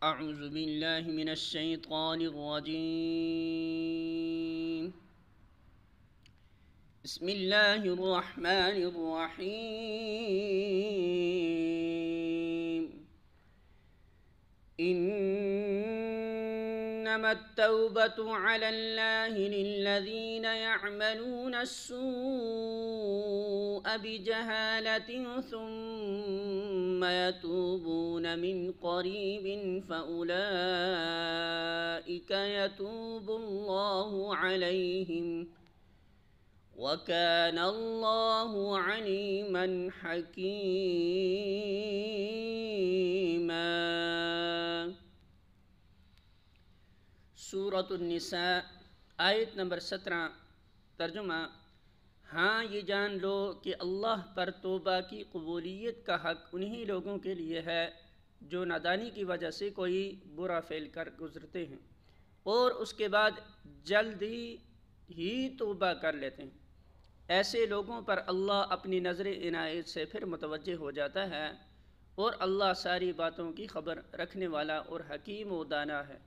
अऊज़ु बिल्लाहि मिनश शैतानिर रजीम। बिस्मिल्लाहिर रहमानिर रहीम। इन्नमत तौबतु अलल्लाहि लिल्लज़ीना यअमलूना अस्सूअ बिजहालतिन सुम्मा यतूबूना मिन क़रीबिन फ़उलाइका यतूबुल्लाहु अलैहिम वकानल्लाहु अलीमन हकीमा। सूरतुन निसा आयत नंबर 17। तर्जुमा: हाँ, ये जान लो कि अल्लाह पर तौबा की कबूलियत का हक़ उन्हीं लोगों के लिए है जो नादानी की वजह से कोई बुरा फ़ेल कर गुज़रते हैं और उसके बाद जल्दी ही तौबा कर लेते हैं। ऐसे लोगों पर अल्लाह अपनी नज़र इनायत से फिर मुतवज्जे हो जाता है और अल्लाह सारी बातों की खबर रखने वाला और हकीम व दाना है।